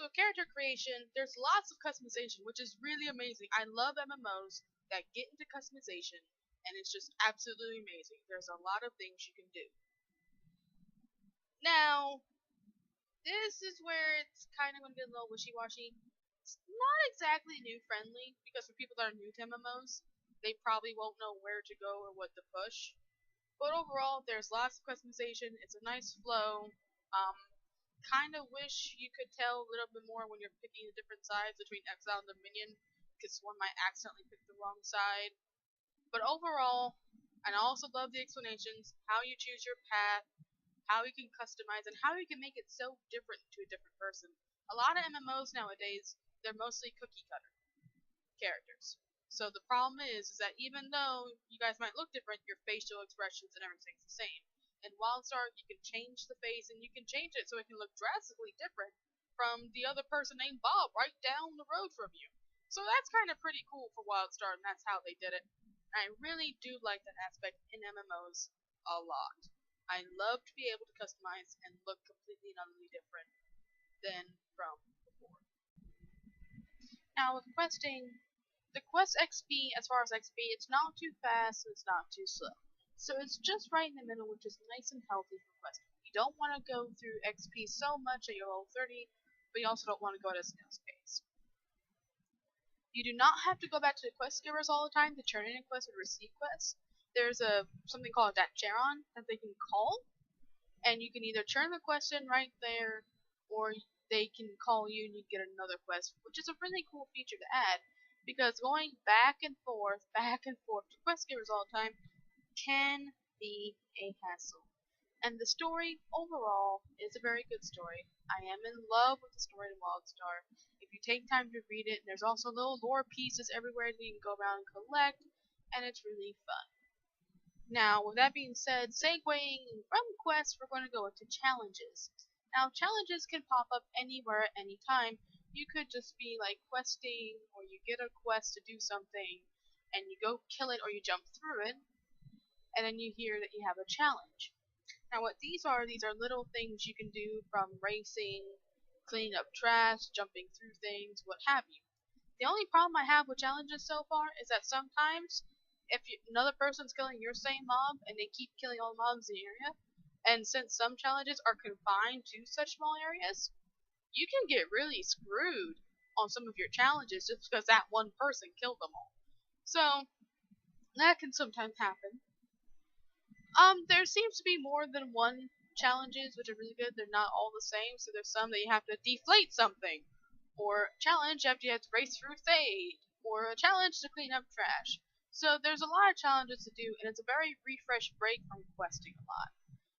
So character creation, there's lots of customization, which is really amazing. I love MMOs that get into customization, and it's just absolutely amazing. There's a lot of things you can do. Now, this is where it's kind of going to get a little wishy-washy. It's not exactly new-friendly, because for people that are new to MMOs, they probably won't know where to go or what to push. But overall, there's lots of customization. It's a nice flow. Kind of wish you could tell a little bit more when you're picking the different sides between Exile and Dominion, because one might accidentally pick the wrong side. But overall, and I also love the explanations, how you choose your path, how you can customize, and how you can make it so different to a different person. A lot of MMOs nowadays, they're mostly cookie cutter characters. So the problem is that even though you guys might look different, your facial expressions and everything's the same. In Wildstar, you can change the face and you can change it so it can look drastically different from the other person named Bob right down the road from you. So that's kind of pretty cool for Wildstar, and that's how they did it. I really do like that aspect in MMOs a lot. I love to be able to customize and look completely and utterly different than from before. Now with questing, the quest XP, as far as XP, it's not too fast, it's not too slow. So it's just right in the middle, which is nice and healthy for questing. You don't want to go through XP so much at your level 30, but you also don't want to go at a snail's pace. You do not have to go back to the quest givers all the time to turn in a quest or receive quests. There's something called that Charon that they can call, and you can either turn the quest in right there, or they can call you and you get another quest, which is a really cool feature to add, because going back and forth to quest givers all the time can be a hassle. And the story overall is a very good story. I am in love with the story of Wildstar. If you take time to read it, there's also little lore pieces everywhere that you can go around and collect, and it's really fun. Now, with that being said, segueing from quests, we're going to go into challenges. Now, challenges can pop up anywhere at any time. You could just be like questing, or you get a quest to do something, and you go kill it, or you jump through it, and then you hear that you have a challenge. Now what these are little things you can do, from racing, cleaning up trash, jumping through things, what have you. The only problem I have with challenges so far is that sometimes if another person's killing your same mob and they keep killing all the mobs in the area, and since some challenges are confined to such small areas, you can get really screwed on some of your challenges just because that one person killed them all. So that can sometimes happen. There seems to be more than one challenges, which are really good. They're not all the same, so there's some that you have to deflate something, or challenge after you have to race through C.R.E.D, or a challenge to clean up trash. So there's a lot of challenges to do, and it's a very refresh break from questing a lot.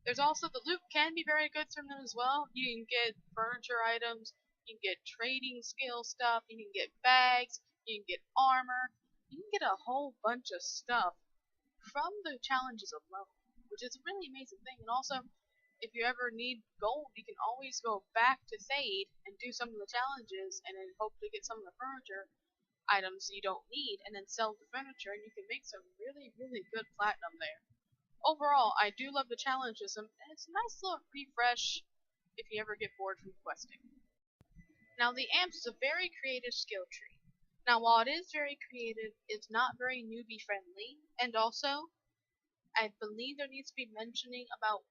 There's also the loot can be very good from them as well. You can get furniture items, you can get trading skill stuff, you can get bags, you can get armor, you can get a whole bunch of stuff from the challenges alone, which is a really amazing thing. And also, if you ever need gold, you can always go back to C.R.E.D and do some of the challenges, and then hopefully get some of the furniture items you don't need, and then sell the furniture, and you can make some really, really good platinum there. Overall, I do love the challenge system, and it's a nice little refresh if you ever get bored from questing. Now, the Amps is a very creative skill tree. Now, while it is very creative, it's not very newbie friendly, and also, I believe there needs to be mentioning about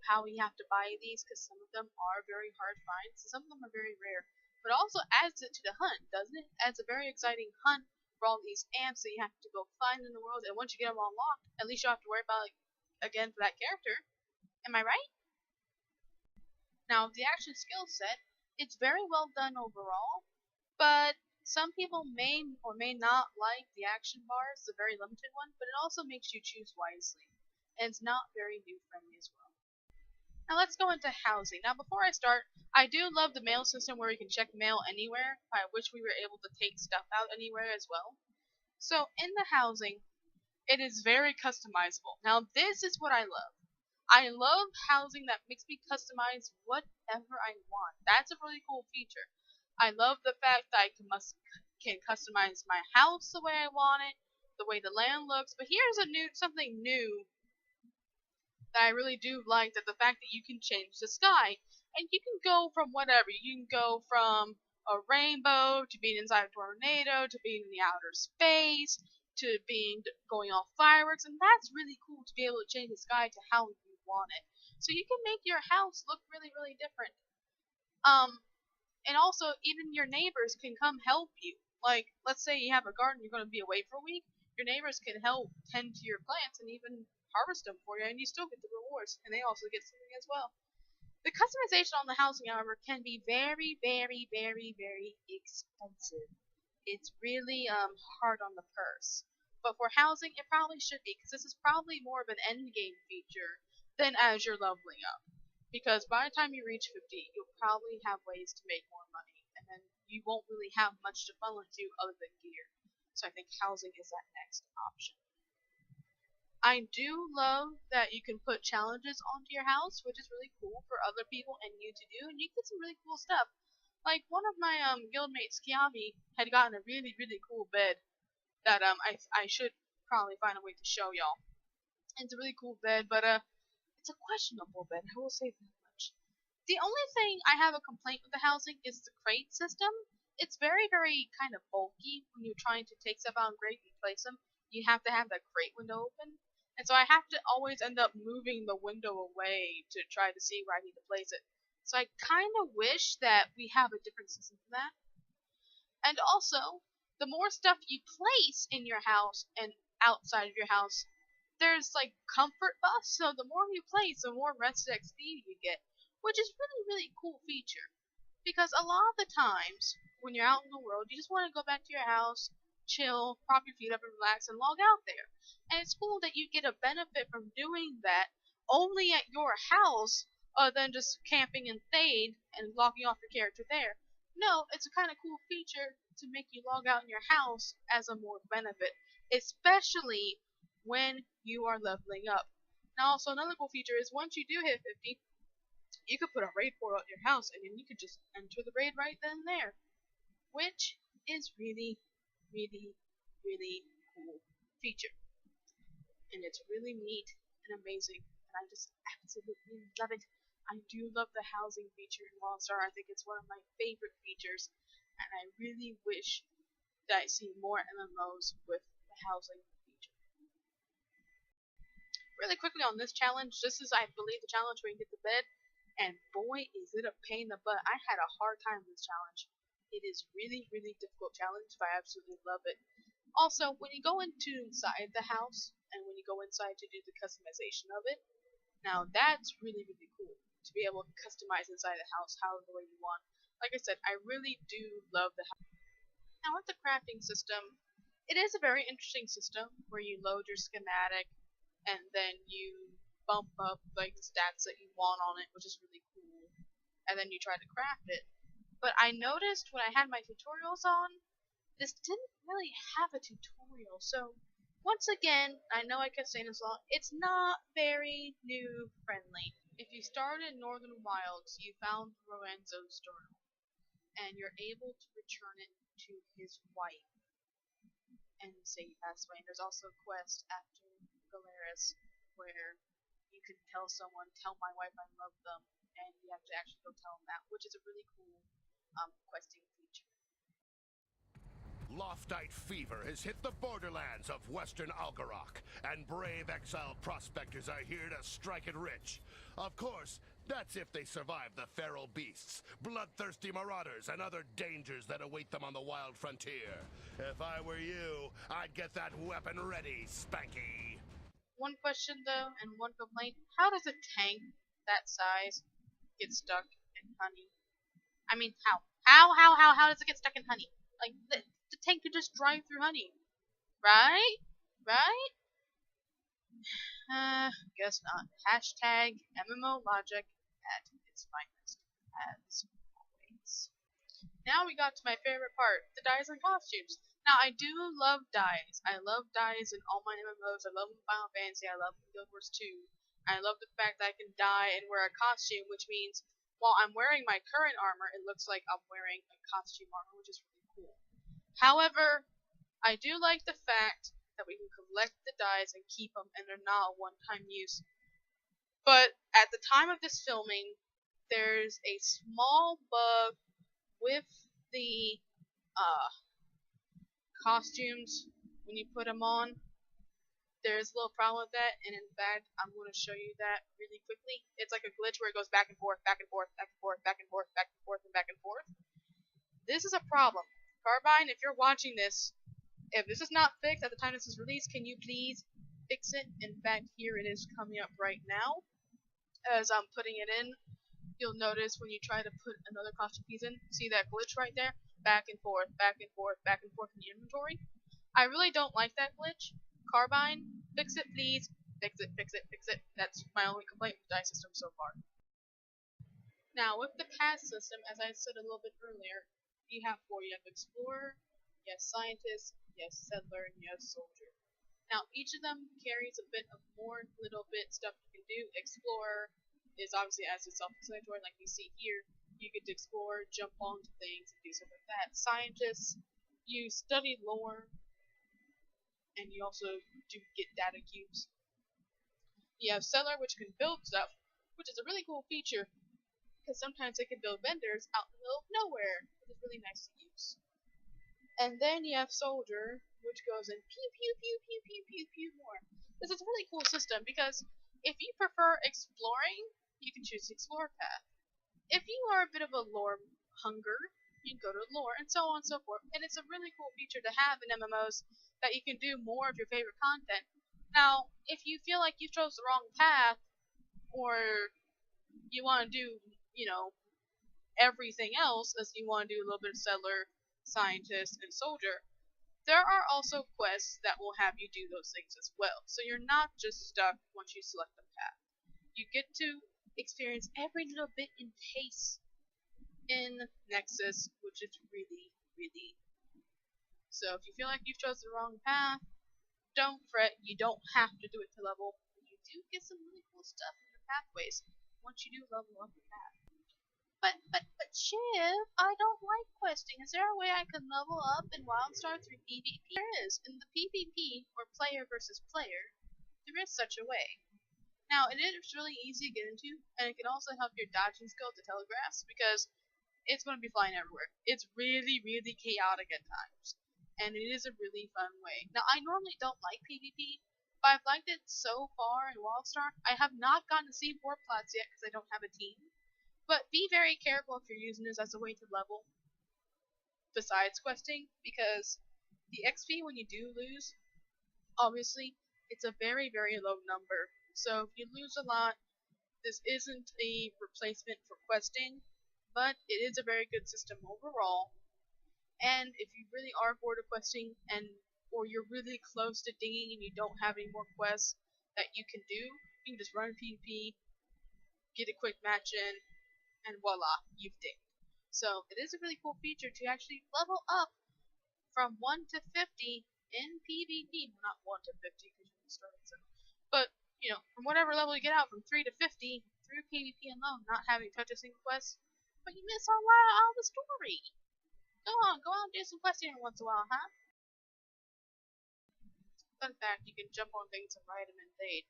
how you have to buy these, because some of them are very hard to find, so some of them are very rare. But it also adds it to the hunt, doesn't it? It adds a very exciting hunt for all these amps that you have to go find in the world, and once you get them all unlocked, at least you don't have to worry about it again for that character. Am I right? Now, the action skill set, it's very well done overall, but some people may or may not like the action bars, the very limited one, but it also makes you choose wisely, and it's not very new friendly as well. Now let's go into housing. Now before I start, I do love the mail system where you can check mail anywhere. I wish we were able to take stuff out anywhere as well. So in the housing, it is very customizable. Now this is what I love. I love housing that makes me customize whatever I want. That's a really cool feature. I love the fact that I can customize my house the way I want it, the way the land looks. But here's something new that I really do like, that the fact that you can change the sky. And you can go from whatever. You can go from a rainbow to being inside a tornado to being in the outer space to being going off fireworks, and that's really cool to be able to change the sky to how you want it. So you can make your house look really, really different. Um, and also even your neighbors can come help you. Like, let's say you have a garden, you're going to be away for a week. Your neighbors can help tend to your plants and even harvest them for you, and you still get the rewards, and they also get something as well. The customization on the housing, however, can be very, very, very, very expensive. It's really hard on the purse. But for housing, it probably should be, because this is probably more of an end game feature than as you're leveling up. Because by the time you reach 50, you'll probably have ways to make more money, and then you won't really have much to funnel into other than gear. So I think housing is that next option. I do love that you can put challenges onto your house, which is really cool for other people and you to do, and you get some really cool stuff. Like one of my guildmates, C.R.E.D, had gotten a really, really cool bed that I should probably find a way to show y'all. It's a really cool bed, but it's a questionable bed. I will say that much. The only thing I have a complaint with the housing is the crate system. It's very, very kind of bulky when you're trying to take stuff out and crate and place them. You have to have that crate window open. And so I have to always end up moving the window away to try to see where I need to place it. So I kind of wish that we have a different system for that. And also, the more stuff you place in your house and outside of your house, there's like comfort buffs. So the more you place, the more rested XP you get, which is really, really cool feature. Because a lot of the times, when you're out in the world, you just want to go back to your house, chill, prop your feet up and relax, and log out there. And it's cool that you get a benefit from doing that only at your house, other than just camping in C.R.E.D and logging off your character there. No, it's a kind of cool feature to make you log out in your house as a more benefit, especially when you are leveling up. Now, also another cool feature is once you do hit 50, you could put a raid portal at your house, and then you could just enter the raid right then and there, which is really, really, really cool feature. And it's really neat and amazing, and I just absolutely love it. I do love the housing feature in Wildstar. I think it's one of my favorite features, and I really wish that I see more MMOs with the housing feature. Really quickly on this challenge, this is, I believe, the challenge where you get the bed, and boy, is it a pain in the butt. I had a hard time with this challenge. It is really, really difficult challenge, but I absolutely love it. Also, when you go inside the house, and when you go inside to do the customization of it, now that's really, really cool to be able to customize inside the house however way you want. Like I said, I really do love the house. Now with the crafting system, it is a very interesting system where you load your schematic and then you bump up like the stats that you want on it, which is really cool, and then you try to craft it. But I noticed when I had my tutorials on, this didn't really have a tutorial, so once again, I know I kept saying this long, it's not very noob friendly. If you started Northern Wilds, you found Lorenzo's journal, and you're able to return it to his wife and say you passed away. And there's also a quest after Galeras where you can tell someone, tell my wife I love them, and you have to actually go tell them that, which is a really cool questing feature. Loftite fever has hit the borderlands of western Algarok, and brave exiled prospectors are here to strike it rich. Of course, that's if they survive the feral beasts, bloodthirsty marauders, and other dangers that await them on the wild frontier. If I were you, I'd get that weapon ready, Spanky. One question though, and one complaint, how does a tank that size get stuck in honey? I mean, how? How does it get stuck in honey? Like, the tank could just drive through honey. Right? Right? Guess not. Hashtag MMO logic at its finest, as always. Now we got to my favorite part, the dyes and costumes. Now, I do love dyes. I love dyes in all my MMOs. I love them in Final Fantasy. I love them in Guild Wars 2. I love the fact that I can dye and wear a costume, which means while I'm wearing my current armor, it looks like I'm wearing a costume armor, which is really cool. However, I do like the fact that we can collect the dyes and keep them, and they're not a one-time use. But at the time of this filming, there's a small bug with the costumes when you put them on. There's a little problem with that, and in fact, I'm going to show you that really quickly. It's like a glitch where it goes back and forth, back and forth, back and forth, back and forth, back and forth, and back and forth. This is a problem. Carbine, if you're watching this, if this is not fixed at the time this is released, can you please fix it? In fact, here it is coming up right now. As I'm putting it in, you'll notice when you try to put another costume piece in, see that glitch right there? Back and forth, back and forth, back and forth in the inventory. I really don't like that glitch. Carbine, fix it please. Fix it, fix it, fix it. That's my only complaint with the die system so far. Now, with the pass system, as I said a little bit earlier, you have four. You have Explorer, yes Scientist, yes Settler, and yes Soldier. Now, each of them carries a bit of more little bit stuff you can do. Explorer is obviously as it's self-explanatory, like you see here. You get to explore, jump onto things, and do stuff like that. Scientists, you study lore, and you also do get data cubes. You have Settler, which can build stuff, which is a really cool feature, because sometimes they can build vendors out in the middle of nowhere, which is really nice to use. And then you have Soldier, which goes in pew pew pew pew pew pew pew more. This is a really cool system, because if you prefer exploring, you can choose the Explorer path. If you are a bit of a lore hunger, you can go to lore, and so on and so forth. And it's a really cool feature to have in MMOs that you can do more of your favorite content. Now, if you feel like you chose the wrong path, or you want to do, everything else, as you want to do a little bit of Settler, Scientist, and Soldier, there are also quests that will have you do those things as well. So you're not just stuck once you select the path. You get to experience every little bit in pace in Nexus, which is really, really. So if you feel like you've chosen the wrong path, don't fret. You don't have to do it to level. You do get some really cool stuff in your pathways once you do level up your path. But Shiv, I don't like questing. Is there a way I can level up in Wildstar through PvP? There is. In the PvP, or player versus player, there is such a way. Now, it is really easy to get into, and it can also help your dodging skill to telegraphs, because it's going to be flying everywhere. It's really, really chaotic at times, and it is a really fun way. Now, I normally don't like PvP, but I've liked it so far in Wildstar. I have not gotten to see warp plots yet because I don't have a team, but be very careful if you're using this as a way to level besides questing, because the XP when you do lose, obviously, it's a very, very low number. So if you lose a lot, this isn't a replacement for questing, but it is a very good system overall. And if you really are bored of questing, or you're really close to dinging and you don't have any more quests that you can do, you can just run PvP, get a quick match in, and voila, you've dinged. So it is a really cool feature to actually level up from 1 to 50 in PvP. Well, not 1 to 50 because you started so. But from whatever level you get out, from 3 to 50, through PvP alone, not having to touch a single quest, but you miss a lot of the story. Go out and do some questing every once in a while, huh? Fun fact, you can jump on things and ride them in Thade.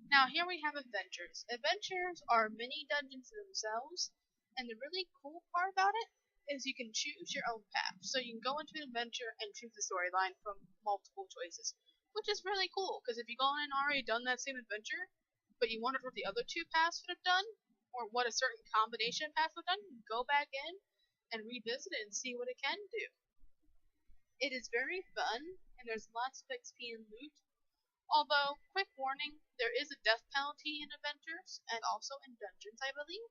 Now here we have adventures. Adventures are mini dungeons themselves, and the really cool part about it is you can choose your own path. So you can go into an adventure and choose the storyline from multiple choices, which is really cool, because if you go in and already done that same adventure, but you wondered what the other two paths would have done, or what a certain combination of paths would have done, you can go back in and revisit it and see what it can do. It is very fun, and there's lots of XP and loot. Although, quick warning, there is a death penalty in adventures, and also in dungeons, I believe,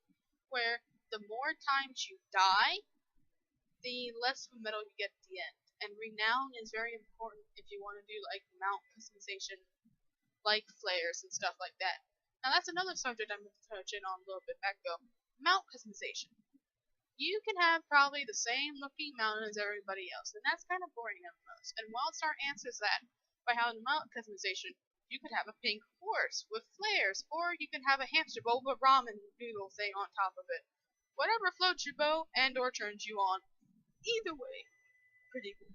where the more times you die, the less of a medal you get at the end. And renown is very important if you want to do like mount customization, like flares and stuff like that. Now that's another subject I'm going to touch in on a little bit back though. Mount customization. You can have probably the same looking mount as everybody else, and that's kind of boring at most. And Wildstar answers that by having mount customization. You could have a pink horse with flares, or you can have a hamster bowl with a ramen noodle thing on top of it. Whatever floats your boat and or turns you on. Either way, pretty cool.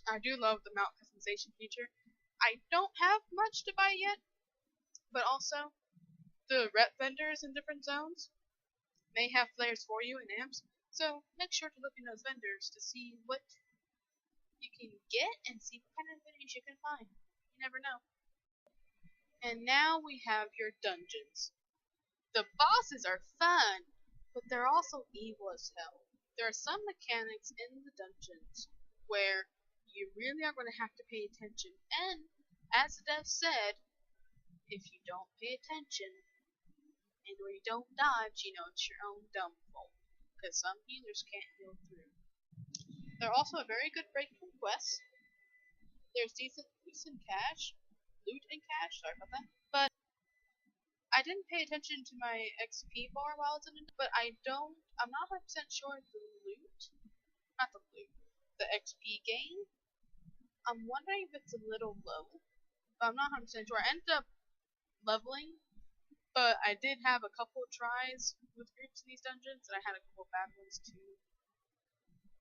I do love the mount customization feature. I don't have much to buy yet, but also, The rep vendors in different zones may have flares for you and amps, so make sure to look in those vendors to see what you can get and see what kind of videos you can find. You never know. And now we have your dungeons. The bosses are fun, but they're also evil as hell. There are some mechanics in the dungeons where you really are going to have to pay attention, and as the dev said, if you don't pay attention and or you don't dodge, you know it's your own dumb fault, because some healers can't heal through. They're also a very good break from quests. There's decent cash, loot and cash, sorry about that, but I didn't pay attention to my XP bar while I was in it, but I'm not 100% sure not the loot, the XP gain. I'm wondering if it's a little low, but I'm not 100% sure. I ended up leveling, but I did have a couple of tries with groups in these dungeons, and I had a couple of bad ones too.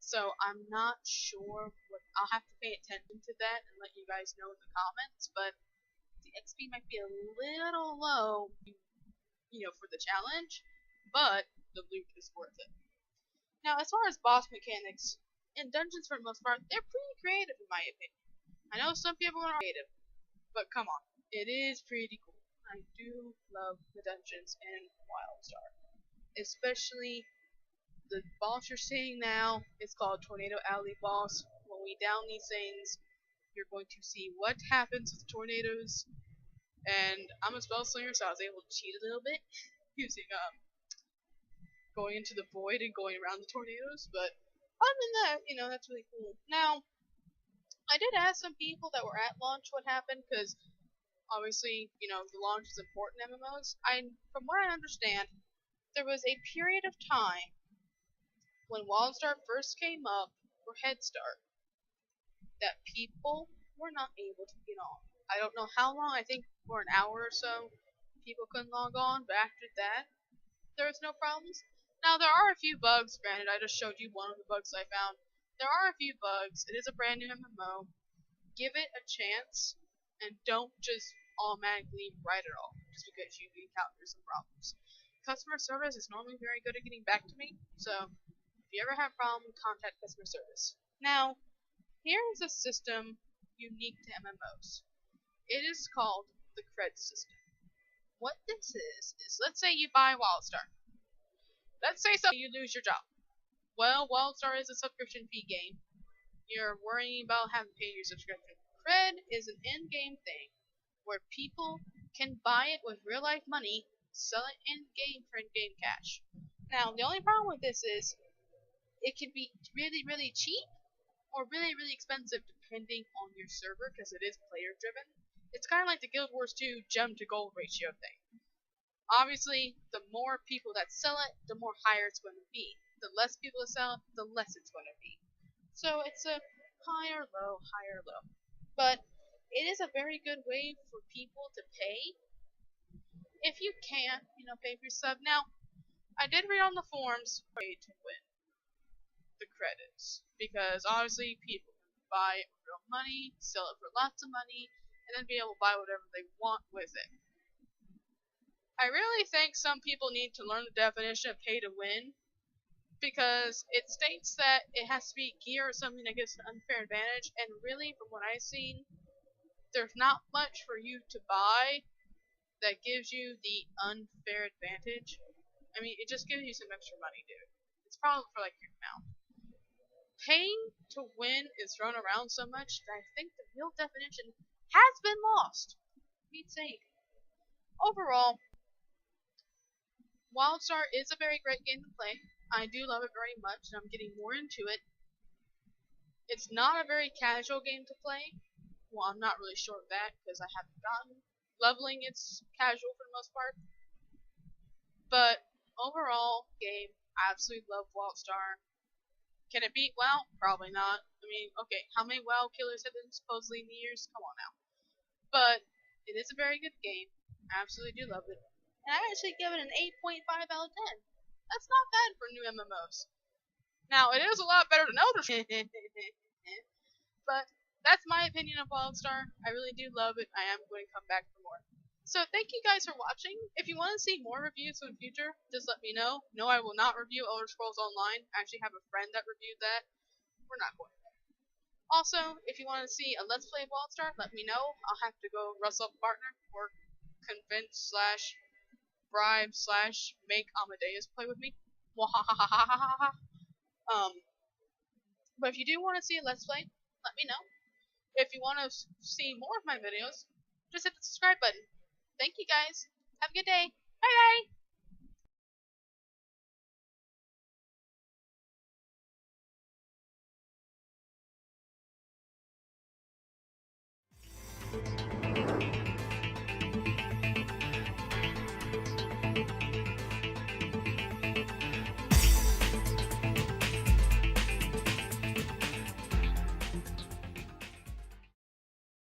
So I'm not sure I'll have to pay attention to that and let you guys know in the comments, but the XP might be a little low, for the challenge, but the loot is worth it. Now, as far as boss mechanics, in dungeons for the most part, they're pretty creative in my opinion. I know some people are creative, but come on, it is pretty cool. I do love the dungeons in Wildstar. Especially the boss you're seeing now is called Tornado Alley Boss. When we down these things, you're going to see what happens with tornadoes. And I'm a spell slinger, so I was able to cheat a little bit using going into the void and going around the tornadoes. But other than that, that's really cool. Now, I did ask some people that were at launch what happened, because obviously, the launch is important in MMOs. From what I understand, there was a period of time when Wildstar first came up for Head Start that people were not able to get on. I don't know how long, I think for an hour or so, people couldn't log on, but after that, there was no problems. Now, there are a few bugs, granted, I just showed you one of the bugs I found. There are a few bugs, it is a brand new MMO. Give it a chance, and don't just automatically write it off, just because you encounter some problems. Customer service is normally very good at getting back to me, so if you ever have a problem, contact customer service. Now, here is a system unique to MMOs. It is called the C.R.E.D system. What this is let's say you buy Wildstar. Let's say you lose your job. Well, Wildstar is a subscription fee game. You're worrying about having to pay your subscription. C.R.E.D is an in-game thing where people can buy it with real-life money, sell it in-game for in-game cash. Now, the only problem with this is it can be really, really cheap or really, really expensive depending on your server, because it is player-driven. It's kind of like the Guild Wars 2 gem to gold ratio thing. Obviously, the more people that sell it, the more higher it's going to be. The less people that sell it, the less it's going to be. So it's a higher, low, higher, low. But it is a very good way for people to pay. If you can't, pay for your sub. Now, I did read on the forums way to win the credits, because obviously people can buy it for real money, sell it for lots of money, and then be able to buy whatever they want with it. I really think some people need to learn the definition of pay to win, because it states that it has to be gear or something that gives an unfair advantage, and really, from what I've seen, there's not much for you to buy that gives you the unfair advantage. I mean, it just gives you some extra money, dude. It's probably for like your mount. Paying to win is thrown around so much that I think the real definition has been lost. Pete's sake. Overall, Wildstar is a very great game to play. I do love it very much, and I'm getting more into it. It's not a very casual game to play. Well, I'm not really sure of that, because I haven't gotten leveling. It's casual for the most part. But overall, game, I absolutely love Wildstar. Can it beat WoW? Probably not. I mean, okay, how many WoW killers have been supposedly in the years? Come on now. But it is a very good game. I absolutely do love it. And I actually give it an 8.5 out of 10. That's not bad for new MMOs. Now, it is a lot better than Elder Scrolls. But that's my opinion of Wildstar. I really do love it. I am going to come back for more. So thank you guys for watching. If you want to see more reviews in the future, just let me know. No, I will not review Elder Scrolls Online. I actually have a friend that reviewed that. We're not going there. Also, if you want to see a Let's Play of Wildstar, let me know. I'll have to go rustle up a partner or convince slash bribe slash make Amadeus play with me. But if you do want to see a Let's Play, let me know. If you want to see more of my videos, just hit the subscribe button. Thank you guys. Have a good day. Bye bye.